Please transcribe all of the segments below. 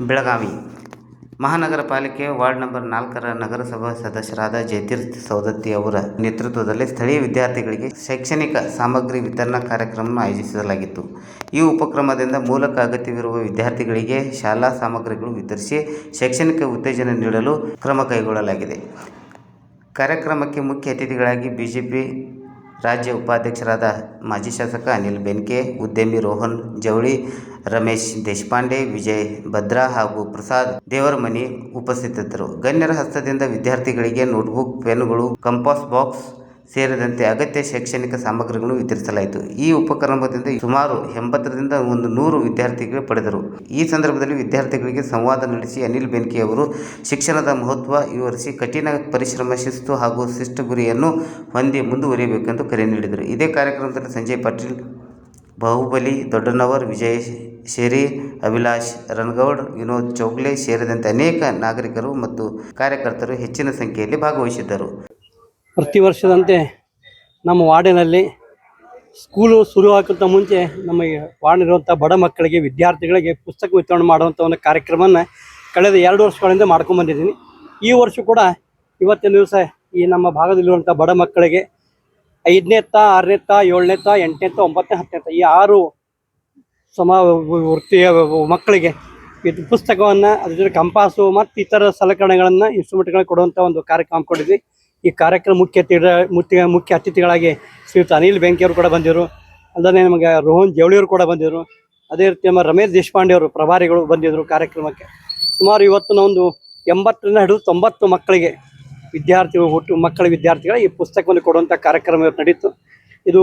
ಬೆಳಗಾವಿ ಮಹಾನಗರ ಪಾಲಿಕೆ ward number 4ರ ನಗರಸಭಾ ಸದಸ್ಯರಾದ ಜಯತೀರ್ಥ ಸೌದತ್ತಿ ಅವರ ನೇತೃತ್ವದಲ್ಲಿ ಸ್ಥಳೀಯ ವಿದ್ಯಾರ್ಥಿಗಳಿಗೆ ಶೈಕ್ಷಣಿಕ ಸಾಮಗ್ರಿ ವಿತರಣಾ ಕಾರ್ಯಕ್ರಮವನ್ನು ಆಯೋಜಿಸಲಾಗಿತ್ತು. ಈ ಉಪಕ್ರಮದಿಂದ ಮೂಲಕ ಅಗತ್ಯವಿರುವ ವಿದ್ಯಾರ್ಥಿಗಳಿಗೆ ಶಾಲಾ ಸಾಮಗ್ರಿಗಳು ವಿತರಿಸಿ ಶೈಕ್ಷಣಿಕ ಉತ್ತೇಜನ ನೀಡಲು ಕ್ರಮ ಕೈಗೊಳ್ಳಲಾಗಿದೆ. ಕಾರ್ಯಕ್ರಮಕ್ಕೆ ಮುಖ್ಯ ಅತಿಥಿಗಳಾಗಿ ಬಿಜೆಪಿ ರಾಜ್ಯ ಉಪಾಧ್ಯಕ್ಷರಾದ ಮಾಜಿ ಶಾಸಕ ಅನಿಲ್ ಬೆನ್ಕೆ, ಉದ್ಯಮಿ ರೋಹನ್ ಜವಳಿ, ರಮೇಶ್ ದೇಶಪಾಂಡೆ, ವಿಜಯ್ ಭದ್ರಾ ಹಾಗೂ ಪ್ರಸಾದ್ ದೇವರಮನಿ ಉಪಸ್ಥಿತರಿದ್ದರು. ಗಣ್ಯರ ಹಸ್ತದಿಂದ ವಿದ್ಯಾರ್ಥಿಗಳಿಗೆ ನೋಟ್ಬುಕ್, ಪೆನ್ನುಗಳು, ಕಂಪಾಸ್ ಬಾಕ್ಸ್ ಸೇರಿದಂತೆ ಅಗತ್ಯ ಶೈಕ್ಷಣಿಕ ಸಾಮಗ್ರಿಗಳನ್ನು ವಿತರಿಸಲಾಯಿತು. ಈ ಉಪಕ್ರಮದಿಂದ ಸುಮಾರು 80ರಿಂದ 100 ವಿದ್ಯಾರ್ಥಿಗಳು ಪಡೆದರು. ಈ ಸಂದರ್ಭದಲ್ಲಿ ವಿದ್ಯಾರ್ಥಿಗಳಿಗೆ ಸಂವಾದ ನಡೆಸಿ ಅನಿಲ್ ಬೆನ್ಕೆ ಅವರು ಶಿಕ್ಷಣದ ಮಹತ್ವ ವಿವರಿಸಿ ಕಠಿಣ ಪರಿಶ್ರಮ, ಶಿಸ್ತು ಹಾಗೂ ಶಿಷ್ಟ ಗುರಿಯನ್ನು ಹೊಂದಿ ಮುಂದುವರಿಯಬೇಕೆಂದು ಕರೆ ನೀಡಿದರು. ಇದೇ ಕಾರ್ಯಕ್ರಮದಲ್ಲಿ ಸಂಜಯ್ ಪಾಟೀಲ್, ಬಾಹುಬಲಿ ದೊಡ್ಡನವರ್, ವಿಜಯ್ ಶೇರಿ, ಅಭಿಲಾಷ್ ರಣಗೌಡ್, ವಿನೋದ್ ಚೌಗ್ಲೆ ಸೇರಿದಂತೆ ಅನೇಕ ನಾಗರಿಕರು ಮತ್ತು ಕಾರ್ಯಕರ್ತರು ಹೆಚ್ಚಿನ ಸಂಖ್ಯೆಯಲ್ಲಿ ಭಾಗವಹಿಸಿದ್ದರು. ಪ್ರತಿ ವರ್ಷದಂತೆ ನಮ್ಮ ವಾರ್ಡಿನಲ್ಲಿ ಸ್ಕೂಲು ಶುರುವಾಗೋಕ್ಕಿಂತ ಮುಂಚೆ ನಮ್ಮ ವಾರ್ಡಿನಿರುವಂಥ ಬಡ ಮಕ್ಕಳಿಗೆ, ವಿದ್ಯಾರ್ಥಿಗಳಿಗೆ ಪುಸ್ತಕ ವಿತರಣೆ ಮಾಡುವಂಥ ಒಂದು ಕಾರ್ಯಕ್ರಮವನ್ನು ಕಳೆದ 2 ವರ್ಷಗಳಿಂದ ಮಾಡ್ಕೊಂಡ್ಬಂದಿದ್ದೀನಿ. ಈ ವರ್ಷ ಕೂಡ ಇವತ್ತಿನ ದಿವಸ ಈ ನಮ್ಮ ಭಾಗದಲ್ಲಿರುವಂಥ ಬಡ ಮಕ್ಕಳಿಗೆ 5ನೇ ತಾ 6ನೇ ತಾ 7ನೇ ತಾ 8ನೇ ತಾ 9ನೇ 10ನೇ ತಾ ಈ 6 ವೃತ್ತಿಯ ಮಕ್ಕಳಿಗೆ ಇದು ಪುಸ್ತಕವನ್ನು, ಅದ್ರ ಜೊತೆ ಕಂಪಾಸು ಮತ್ತು ಇತರ ಸಲಕರಣೆಗಳನ್ನು, ಇನ್ಸ್ಟ್ರೂಮೆಂಟ್ಗಳನ್ನು ಕೊಡುವಂಥ ಒಂದು ಕಾರ್ಯಕ್ರಮ ಹಮ್ಮಿಕೊಂಡಿದ್ವಿ. ಈ ಕಾರ್ಯಕ್ರಮ ಮುಖ್ಯ ಅತಿಥಿಗಳಾಗಿ ಶ್ರೀಯುತ ಅನಿಲ್ ಬೆಂಕಿ ಅವರು ಕೂಡ ಬಂದಿದ್ದರು. ಅಲ್ಲದೆ ನಮಗೆ ರೋಹನ್ ಜವಳಿಯವರು ಕೂಡ ಬಂದಿದ್ದರು. ಅದೇ ರೀತಿ ನಮ್ಮ ರಮೇಶ್ ದೇಶಪಾಂಡೆ ಅವರು ಪ್ರಭಾರಿಗಳು ಬಂದಿದ್ದರು ಕಾರ್ಯಕ್ರಮಕ್ಕೆ. ಸುಮಾರು ಇವತ್ತು ಒಂದು 80ರಿಂದ ಹಿಡಿದು 90 ಮಕ್ಕಳಿಗೆ ವಿದ್ಯಾರ್ಥಿಗಳ ಈ ಪುಸ್ತಕವನ್ನು ಕೊಡುವಂಥ ಕಾರ್ಯಕ್ರಮ ಇವತ್ತು ನಡೀತು. ಇದು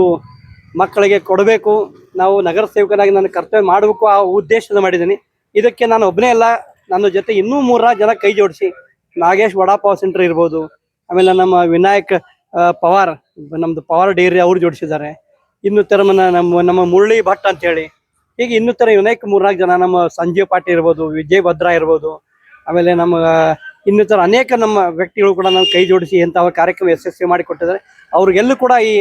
ಮಕ್ಕಳಿಗೆ ಕೊಡಬೇಕು, ನಾವು ನಗರ ಸೇವಕನಾಗಿ ನಾನು ಕರ್ತವ್ಯ ಮಾಡಬೇಕು ಆ ಉದ್ದೇಶದ ಮಾಡಿದ್ದೀನಿ. ಇದಕ್ಕೆ ನಾನು ಒಬ್ಬನೇ ಅಲ್ಲ, ನನ್ನ ಜೊತೆ ಇನ್ನೂ 3 ಜನ ಕೈ ಜೋಡಿಸಿ, ನಾಗೇಶ್ ವಡಾಪಾವ್ ಸೆಂಟರ್ ಇರ್ಬೋದು, ಆಮೇಲೆ ನಮ್ಮ ವಿನಾಯಕ್ ಪವಾರ್, ನಮ್ಮದು ಪವಾರ್ ಡೈರಿ ಅವರು ಜೋಡಿಸಿದ್ದಾರೆ. ಇನ್ನಿತರ ನಮ್ಮ ಮುರಳಿ ಭಟ್ ಅಂತೇಳಿ, ಹೀಗೆ ಇನ್ನಿತರ ವಿನಾಯಕ್ 3-4 ಜನ, ನಮ್ಮ ಸಂಜೀವ್ ಪಾಟೀಲ್ ಇರ್ಬೋದು, ವಿಜಯ್ ಭದ್ರಾ ಇರ್ಬೋದು, ಆಮೇಲೆ ನಮ್ಮ ಇನ್ನಿತರ ಅನೇಕ ನಮ್ಮ ವ್ಯಕ್ತಿಗಳು ಕೂಡ ನಾವು ಕೈ ಜೋಡಿಸಿ ಇಂತಹ ಕಾರ್ಯಕ್ರಮ ಯಶಸ್ವಿ ಮಾಡಿಕೊಟ್ಟಿದ್ದಾರೆ. ಅವ್ರಿಗೆಲ್ಲೂ ಕೂಡ ಈ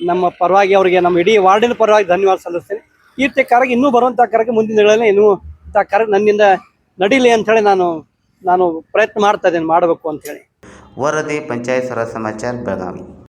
ನಮ್ಮ ಪರವಾಗಿ ಅವರಿಗೆ, ನಮ್ಮ ಇಡೀ ವಾರ್ಡಿನ ಪರವಾಗಿ ಧನ್ಯವಾದ ಸಲ್ಲಿಸ್ತೇನೆ. ಈ ರೀತಿ ಕಾರ್ಯ ಇನ್ನೂ ಬರುವಂಥ ಕಾರ್ಯಕ್ರಮ ಮುಂದಿನ ದಿನಗಳಲ್ಲಿ ಇನ್ನೂ ಇಂಥ ಕಾರ್ಯ ನನ್ನಿಂದ ನಡೀಲಿ ಅಂಥೇಳಿ ನಾನು ಪ್ರಯತ್ನ ಮಾಡ್ತಾ ಇದ್ದೇನೆ, ಮಾಡಬೇಕು ಅಂಥೇಳಿ. ವರದಿ ಪಂಚಾಯತ್ ಸಮಾಚಾರ ಬೆಳಗಾವಿ.